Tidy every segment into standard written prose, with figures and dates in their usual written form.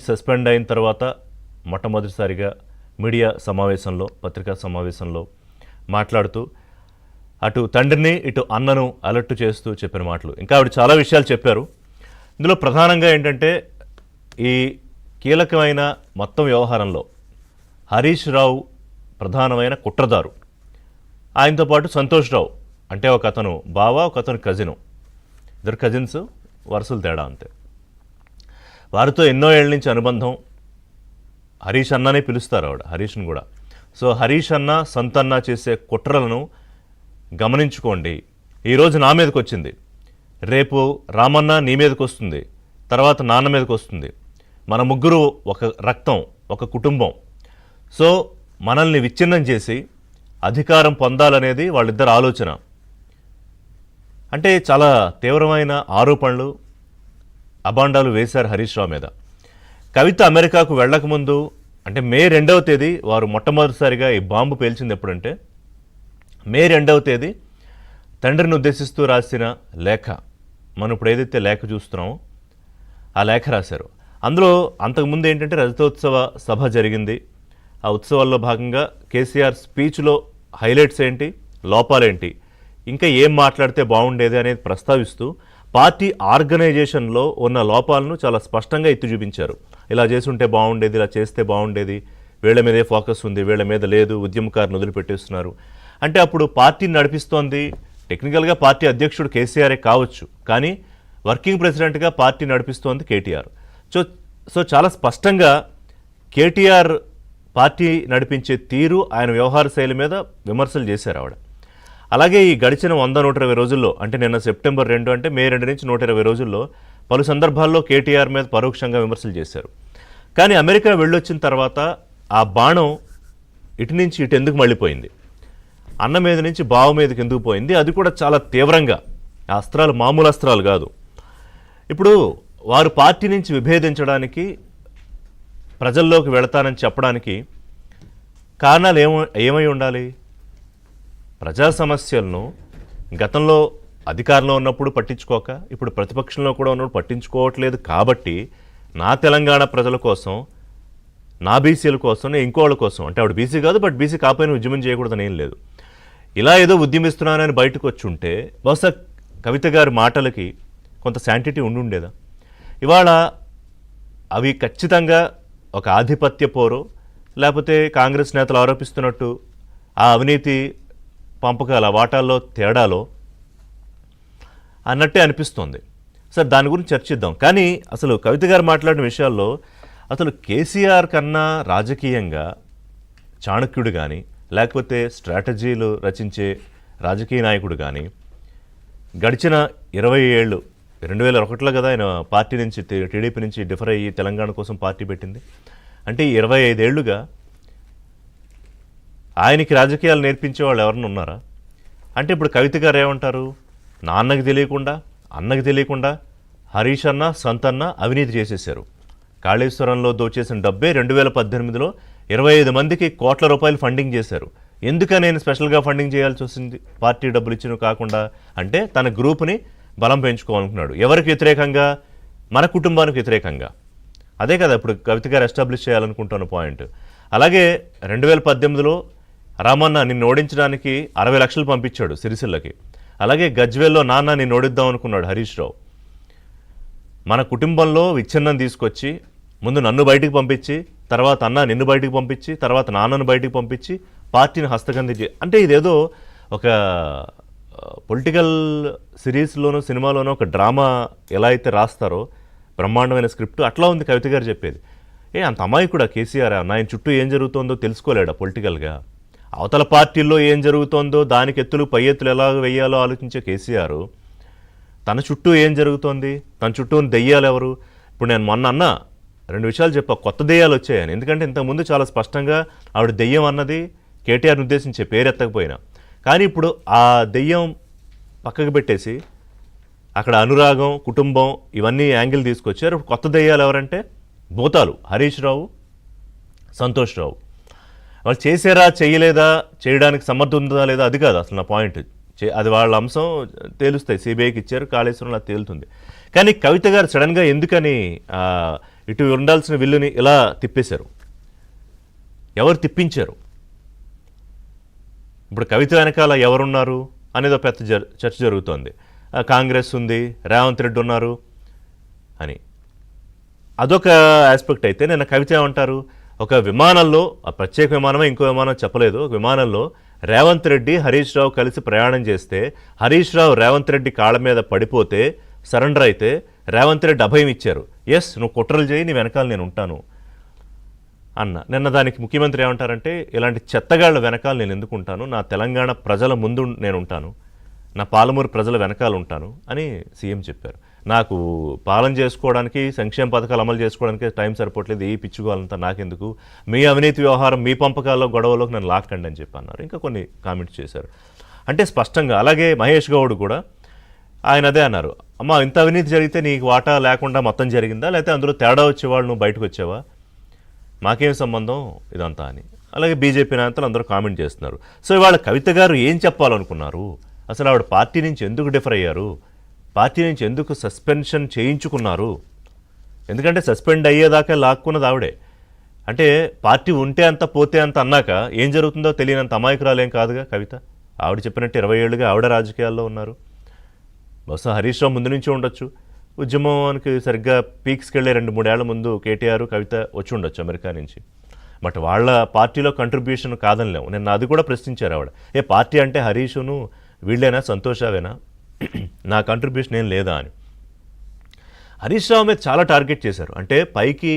Suspend అయిన తర్వాత మొట్టమొదటిసారిగా మీడియా సమావేశంలో పత్రికా సమావేశంలో మాట్లాడుతూ అటు తండ్రిని ఇటు అన్నను అలర్ట్ చేస్తూ చెప్పిన మాటలు ఇంకా ఆవిడ చాలా విషయాలు చెప్పారు. ఇందులో ప్రధానంగా ఏంటంటే ఈ కీలకమైన మొత్తం వ్యవహారంలో హరీష్ రావు ప్రధానమైన కుట్రదారు, ఆయనతో పాటు సంతోష్ రావు అంటే ఒక అతను బావ ఒక అతను కజిను, ఇద్దరు కజిన్స్ వరుసలు తేడా అంతే. వారితో ఎన్నో ఏళ్ళ నుంచి అనుబంధం. హరీష్ అన్ననే పిలుస్తారు ఆవిడ హరీష్ను కూడా. సో హరీష్ అన్న సంతన్న చేసే కుట్రలను గమనించుకోండి. ఈరోజు నా మీదకి వచ్చింది, రేపు రామన్న నీ మీదకి వస్తుంది, తర్వాత నాన్న మీదకి వస్తుంది. మన ముగ్గురు ఒక రక్తం, ఒక కుటుంబం. సో మనల్ని విచ్ఛిన్నం చేసి అధికారం పొందాలనేది వాళ్ళిద్దరు ఆలోచన. అంటే చాలా తీవ్రమైన ఆరోపణలు అబాండాలు వేశారు హరీష్ రావు మీద. కవిత అమెరికాకు వెళ్ళకముందు అంటే మే 2వ తేదీ వారు మొట్టమొదటిసారిగా ఈ బాంబు పేల్చింది ఎప్పుడంటే మే 2వ తేదీ తండ్రిని ఉద్దేశిస్తూ రాసిన లేఖ. మనం ఇప్పుడు ఏదైతే లేఖ చూస్తున్నామో ఆ లేఖ రాశారు. అందులో అంతకుముందు ఏంటంటే రజతోత్సవ సభ జరిగింది. ఆ ఉత్సవాల్లో భాగంగా కేసీఆర్ స్పీచ్లో హైలైట్స్ ఏంటి, లోపాలేంటి, ఇంకా ఏం మాట్లాడితే బాగుండేది అనేది ప్రస్తావిస్తూ పార్టీ ఆర్గనైజేషన్లో ఉన్న లోపాలను చాలా స్పష్టంగా ఎత్తి చూపించారు. ఇలా చేసుంటే బాగుండేది, ఇలా చేస్తే బాగుండేది, వీళ్ళ మీదే ఫోకస్ ఉంది, వీళ్ళ మీద లేదు, ఉద్యమకారులు వదిలిపెట్టేస్తున్నారు. అంటే అప్పుడు పార్టీని నడిపిస్తోంది టెక్నికల్గా పార్టీ అధ్యక్షుడు కేసీఆరే కావచ్చు, కానీ వర్కింగ్ ప్రెసిడెంట్గా పార్టీ నడిపిస్తోంది కేటీఆర్. సో చాలా స్పష్టంగా కేటీఆర్ పార్టీ నడిపించే తీరు, ఆయన వ్యవహార శైలి మీద విమర్శలు చేశారు ఆవిడ. అలాగే ఈ గడిచిన 100-120 రోజుల్లో అంటే నిన్న సెప్టెంబర్ 2 అంటే మే 2 నుంచి 120 రోజుల్లో పలు సందర్భాల్లో కేటీఆర్ మీద పరోక్షంగా విమర్శలు చేశారు. కానీ అమెరికా వెళ్ళొచ్చిన తర్వాత ఆ బాణం ఇటు నుంచి ఇటు ఎందుకు మళ్ళీపోయింది, అన్న మీద నుంచి బావ మీదకి ఎందుకు పోయింది, అది కూడా చాలా తీవ్రంగా. ఆ అస్త్రాలు మామూలు అస్త్రాలు కాదు. ఇప్పుడు వారు పార్టీ నుంచి విభేదించడానికి, ప్రజల్లోకి వెళతానని చెప్పడానికి కారణాలు ఏమై ఉండాలి? ప్రజా సమస్యలను గతంలో అధికారంలో ఉన్నప్పుడు పట్టించుకోక ఇప్పుడు ప్రతిపక్షంలో కూడా ఉన్నప్పుడు పట్టించుకోవట్లేదు. కాబట్టి నా తెలంగాణ ప్రజల కోసం, నా బీసీల కోసం, ఇంకోళ్ళ కోసం, అంటే ఆవిడ బీసీ కాదు బట్ బీసీ కాకపోయినా ఉద్యమం చేయకూడదని ఏం లేదు, ఇలా ఏదో ఉద్యమిస్తున్నానని బయటకు వచ్చి ఉంటే బహుశా కవిత గారి మాటలకి కొంత శాంటిటీ ఉండుండేదా? ఇవాళ అవి ఖచ్చితంగా ఒక ఆధిపత్య పోరో లేకపోతే కాంగ్రెస్ నేతలు ఆరోపిస్తున్నట్టు ఆ అవినీతి పంపకాల వాటాల్లో తేడాలో అన్నట్టే అనిపిస్తోంది. సార్ దాని గురించి చర్చిద్దాం. కానీ అసలు కవిత గారు మాట్లాడిన విషయాల్లో అసలు కేసీఆర్ కన్నా రాజకీయంగా చాణక్యుడు కానీ లేకపోతే స్ట్రాటజీలు రచించే రాజకీయ నాయకుడు కానీ గడిచిన 20 ఏళ్ళు 2001లో కదా ఆయన పార్టీ నుంచి టీడీపీ నుంచి డిఫర్ అయ్యి తెలంగాణ కోసం పార్టీ పెట్టింది. అంటే 25 ఏళ్లుగా ఆయనకి రాజకీయాలు నేర్పించే వాళ్ళు ఎవరన్నా ఉన్నారా? అంటే ఇప్పుడు కవిత గారు ఏమంటారు, నాన్నకి తెలియకుండా అన్నకి తెలియకుండా హరీష్ అన్న సంతన్న అవినీతి చేసేశారు. కాళేశ్వరంలో దోచేసిన డబ్బే 2018లో 25 మందికి కోట్ల రూపాయలు ఫండింగ్ చేశారు. ఎందుకని నేను స్పెషల్గా ఫండింగ్ చేయాల్సి వస్తుంది పార్టీ డబ్బులు ఇచ్చిన కాకుండా? అంటే తన గ్రూప్ని బలం పెంచుకోవాలనుకున్నాడు. ఎవరికి వ్యతిరేకంగా? మన కుటుంబానికి వ్యతిరేకంగా. అదే కదా ఇప్పుడు కవిత గారు ఎస్టాబ్లిష్ చేయాలనుకుంటున్న పాయింట్. అలాగే 2018లో రామన్న నిన్ను ఓడించడానికి 60 లక్షలు పంపించాడు సిరిసిల్లకి. అలాగే గజ్వేల్లో నాన్న నిన్ను ఓడిద్దాం అనుకున్నాడు హరీష్ రావు. మన కుటుంబంలో విచ్ఛిన్నం తీసుకొచ్చి ముందు నన్ను బయటికి పంపించి, తర్వాత అన్న నిన్ను బయటికి పంపించి, తర్వాత నాన్నను బయటికి పంపించి పార్టీని హస్తగంధి అంటే ఇదేదో ఒక పొలిటికల్ సిరీస్లోనో సినిమాలోనో ఒక డ్రామా ఎలా అయితే రాస్తారో బ్రహ్మాండమైన స్క్రిప్ట్ అట్లా ఉంది కవిత గారు చెప్పేది. అంత అమాయకుడా కేసీఆర్? ఆయన చుట్టూ ఏం జరుగుతుందో తెలుసుకోలేడా పొలిటికల్గా? అవతల పార్టీల్లో ఏం జరుగుతోందో దానికి ఎత్తులు పై ఎత్తులు ఎలా వేయాలో ఆలోచించే కేసీఆర్ తన చుట్టూ ఏం జరుగుతోంది, తన చుట్టూ దెయ్యాలు ఎవరు? ఇప్పుడు నేను మొన్న అన్న 2 విషయాలు చెప్పా, కొత్త దెయ్యాలు వచ్చాయని. ఎందుకంటే ఇంతకుముందు చాలా స్పష్టంగా ఆవిడ దెయ్యం అన్నది కేటీఆర్ని ఉద్దేశించే పేరెత్తకపోయినా, కానీ ఇప్పుడు ఆ దెయ్యం పక్కకు పెట్టేసి అక్కడ అనురాగం, కుటుంబం ఇవన్నీ యాంగిల్ తీసుకొచ్చారు. కొత్త దెయ్యాలు ఎవరంటే భూతాలు హరీష్ రావు, సంతోష్ రావు. వాళ్ళు చేసారా చేయలేదా, చేయడానికి సమర్థం ఉందా లేదా అది కాదు అసలు నా పాయింట్. అది వాళ్ళ అంశం తేలుస్తాయి, సిబిఐకి ఇచ్చారు, కాళేశ్వరంలో అది తేలుతుంది. కానీ కవిత గారు సడన్గా ఎందుకని ఇటు ఉండాల్సిన విల్లుని ఇలా తిప్పేశారు. ఎవరు తిప్పించారు? ఇప్పుడు కవిత వెనకాల ఎవరున్నారు అనేది ఒక పెద్ద చర్చ జరుగుతోంది. కాంగ్రెస్ ఉంది, రేవంత్ రెడ్డి ఉన్నారు అని. అదొక ఆస్పెక్ట్ అయితే నిన్న కవిత ఏమంటారు, ఒక విమానంలో, ఆ ప్రత్యేక విమానమే ఇంకో విమానం చెప్పలేదు, ఒక విమానంలో రేవంత్ రెడ్డి హరీష్ రావు కలిసి ప్రయాణం చేస్తే హరీష్ రావు రేవంత్ రెడ్డి కాళ్ళ మీద పడిపోతే సరెండర్ అయితే రేవంత్ రెడ్డి అభయం ఇచ్చారు. ఎస్, నువ్వు కుట్రలు చేయి, నీ వెనకాల నేను ఉంటాను అన్న. నిన్న దానికి ముఖ్యమంత్రి ఏమంటారంటే, ఇలాంటి చెత్తగాళ్ల వెనకాల నేను ఎందుకు ఉంటాను, నా తెలంగాణ ప్రజల ముందు నేను ఉంటాను, నా పాలమూరు ప్రజల వెనకాల ఉంటాను అని సీఎం చెప్పారు. నాకు పాలన చేసుకోవడానికి, సంక్షేమ పథకాలు అమలు చేసుకోవడానికి టైం సరిపోవట్లేదు, ఈ పిచ్చుకోవాలంతా నాకెందుకు, మీ అవినీతి వ్యవహారం, మీ పంపకాల్లో గొడవలోకి నన్ను లాక్కండి అని చెప్పి అన్నారు. ఇంకా కొన్ని కామెంట్స్ చేశారు. అంటే స్పష్టంగా. అలాగే మహేష్ గౌడ్ కూడా ఆయన అదే అన్నారు, అమ్మ ఇంత అవినీతి జరిగితే నీకు వాటా లేకుండా మొత్తం జరిగిందా, లేకపోతే అందులో తేడా వచ్చేవాళ్ళు నువ్వు బయటకు వచ్చావా, మాకేం సంబంధం ఇదంతా అని. అలాగే బీజేపీ నేతలు అందరూ కామెంట్ చేస్తున్నారు. సో ఇవాళ కవిత గారు ఏం చెప్పాలనుకున్నారు, అసలు ఆవిడ పార్టీ నుంచి ఎందుకు డిఫర్ అయ్యారు, పార్టీ నుంచి ఎందుకు సస్పెన్షన్ చేయించుకున్నారు? ఎందుకంటే సస్పెండ్ అయ్యేదాకా లాక్కున్నది ఆవిడే. అంటే పార్టీ ఉంటే అంత పోతే అంత అన్నాక ఏం జరుగుతుందో తెలియనంత అమాయకురాలేం కాదుగా కవిత. ఆవిడ చెప్పినట్టు 20 ఏళ్ళుగా ఆవిడ రాజకీయాల్లో ఉన్నారు. బహుశా హరీష్ రావు ముందు నుంచి ఉండొచ్చు, ఉద్యమానికి సరిగ్గా పీక్స్కి వెళ్ళే 2-3 ఏళ్ల ముందు కేటీఆర్ కవిత వచ్చి ఉండొచ్చు అమెరికా నుంచి. బట్ వాళ్ళ పార్టీలో కంట్రిబ్యూషన్ కాదనిలేము. నిన్న అది కూడా ప్రశ్నించారు ఆవిడ, ఏ పార్టీ అంటే హరీషును వీళ్ళేనా, సంతోషావేనా, నా కంట్రిబ్యూషన్ ఏం లేదా అని. హరీష్ రావు మీద చాలా టార్గెట్ చేశారు. అంటే పైకి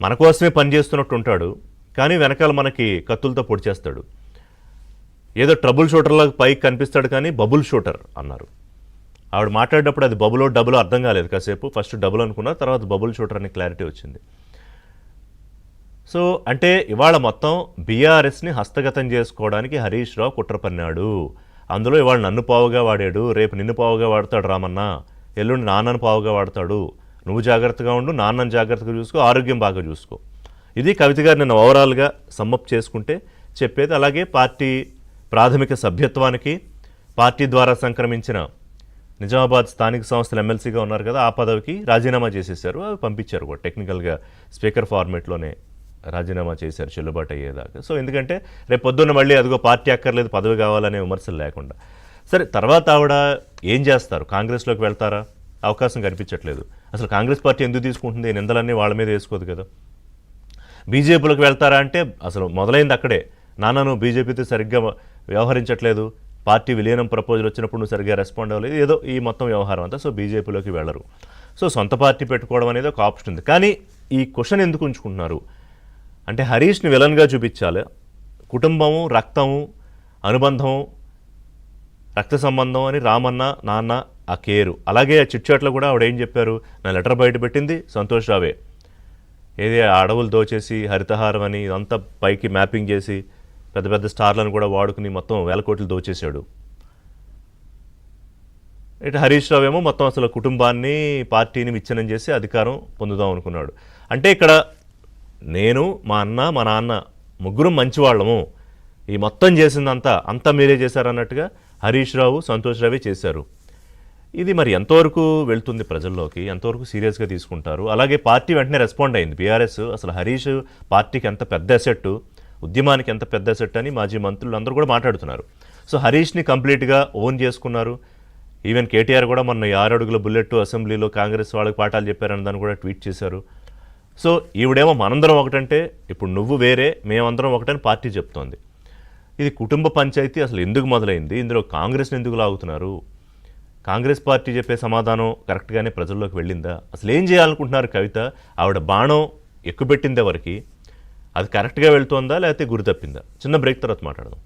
మన కోసమే పనిచేస్తున్నట్టు ఉంటాడు, కానీ వెనకాల మనకి కత్తులతో పొడి చేస్తాడు. ఏదో ట్రబుల్ షూటర్లాగా పైకి కనిపిస్తాడు, కానీ బబుల్ షూటర్ అన్నారు. ఆవిడ మాట్లాడేటప్పుడు అది బబులో డబులో అర్థం కాలేదు. కాసేపు ఫస్ట్ డబుల్ అనుకున్నారు, తర్వాత బబుల్ షూటర్ అని క్లారిటీ వచ్చింది. సో అంటే ఇవాళ మొత్తం బీఆర్ఎస్ని హస్తగతం చేసుకోవడానికి హరీష్ రావు కుట్ర పన్నాడు. అందులో ఇవాళ నన్ను పావుగా వాడాడు, రేపు నిన్ను పావుగా వాడతాడు రామన్న, ఎల్లుండి నాన్నను పావుగా వాడతాడు, నువ్వు జాగ్రత్తగా ఉండు, నాన్నను జాగ్రత్తగా చూసుకో, ఆరోగ్యం బాగా చూసుకో. ఇది కవిత గారు నిన్న ఓవరాల్గా సమ్మప్ చేసుకుంటే చెప్పేది. అలాగే పార్టీ ప్రాథమిక సభ్యత్వానికి పార్టీ ద్వారా సంక్రమించిన నిజామాబాద్ స్థానిక సంస్థలు ఎమ్మెల్సీగా ఉన్నారు కదా, ఆ పదవికి రాజీనామా చేసేసారు. అవి పంపించారు కూడా టెక్నికల్గా స్పీకర్ ఫార్మేట్లోనే రాజీనామా చేశారు చెల్లుబాటు అయ్యేదాకా. సో ఎందుకంటే రేపు పొద్దున్న మళ్ళీ అదిగో పార్టీ అక్కర్లేదు పదవి కావాలనే విమర్శలు లేకుండా. సరే, తర్వాత ఆవిడ ఏం చేస్తారు, కాంగ్రెస్లోకి వెళ్తారా, అవకాశం కనిపించట్లేదు. అసలు కాంగ్రెస్ పార్టీ ఎందుకు తీసుకుంటుంది, నిందలన్నీ వాళ్ళ మీద వేసుకోదు కదా. బీజేపీలోకి వెళ్తారా అంటే అసలు మొదలైంది అక్కడే, నాన్న నువ్వు బీజేపీతో సరిగ్గా వ్యవహరించట్లేదు, పార్టీ విలీనం ప్రపోజల్ వచ్చినప్పుడు నువ్వు సరిగ్గా రెస్పాండ్ అవ్వలేదు, ఏదో ఈ మొత్తం వ్యవహారం అంతా. సో బీజేపీలోకి వెళ్ళరు. సో సొంత పార్టీ పెట్టుకోవడం అనేది ఒక ఆప్షన్ ఉంది. కానీ ఈ క్వశ్చన్ ఎందుకు ఉంచుకుంటున్నారు అంటే, హరీష్ని విలన్గా చూపించాలి, కుటుంబము, రక్తము, అనుబంధం, రక్త సంబంధం అని రామన్న, నాన్న, ఆ కేరు. అలాగే చిట్చాట్లో కూడా ఆవిడ ఏం చెప్పారు, నా లెటర్ బయట పెట్టింది సంతోష్ రావే, ఏది అడవులు దోచేసి హరితహారం అని ఇదంతా పైకి మ్యాపింగ్ చేసి పెద్ద పెద్ద స్టార్లను కూడా వాడుకుని మొత్తం 1000 కోట్లు దోచేశాడు. ఇటు హరీష్ రావు ఏమో మొత్తం అసలు కుటుంబాన్ని, పార్టీని విచ్ఛిన్నం చేసి అధికారం పొందుదాం అనుకున్నాడు. అంటే ఇక్కడ నేను, మా అన్న, మా నాన్న ముగ్గురం మంచివాళ్ళము, ఈ మొత్తం చేసిందంతా మీరే చేశారన్నట్టుగా హరీష్ రావు, సంతోష్ రావే చేశారు. ఇది మరి ఎంతవరకు వెళ్తుంది ప్రజల్లోకి, ఎంతవరకు సీరియస్గా తీసుకుంటారు? అలాగే పార్టీ వెంటనే రెస్పాండ్ అయింది బీఆర్ఎస్. అసలు హరీష్ పార్టీకి ఎంత పెద్ద అసెట్, ఉద్యమానికి ఎంత పెద్ద అసెట్ అని మాజీ మంత్రులు అందరూ కూడా మాట్లాడుతున్నారు. సో హరీష్ని కంప్లీట్గా ఓన్ చేసుకున్నారు. ఈవెన్ కేటీఆర్ కూడా మొన్న 6 అడుగుల బుల్లెట్ అసెంబ్లీలో కాంగ్రెస్ వాళ్ళకి పాఠాలు చెప్పారని దాన్ని కూడా ట్వీట్ చేశారు. సో ఈవిడేమో మనందరం ఒకటంటే ఇప్పుడు నువ్వు వేరే, మేమందరం ఒకటని పార్టీ చెప్తోంది. ఇది కుటుంబ పంచాయతీ అసలు ఎందుకు మొదలైంది, ఇందులో కాంగ్రెస్ని ఎందుకు లాగుతున్నారు, కాంగ్రెస్ పార్టీ చెప్పే సమాధానం కరెక్ట్గానే ప్రజల్లోకి వెళ్ళిందా, అసలు ఏం చేయాలనుకుంటున్నారు కవిత? ఆవిడ బాణం ఎక్కుపెట్టిందే వరకు అది కరెక్ట్గా వెళ్తోందా లేకపోతే గురి తప్పిందా? చిన్న బ్రేక్ తర్వాత మాట్లాడదాం.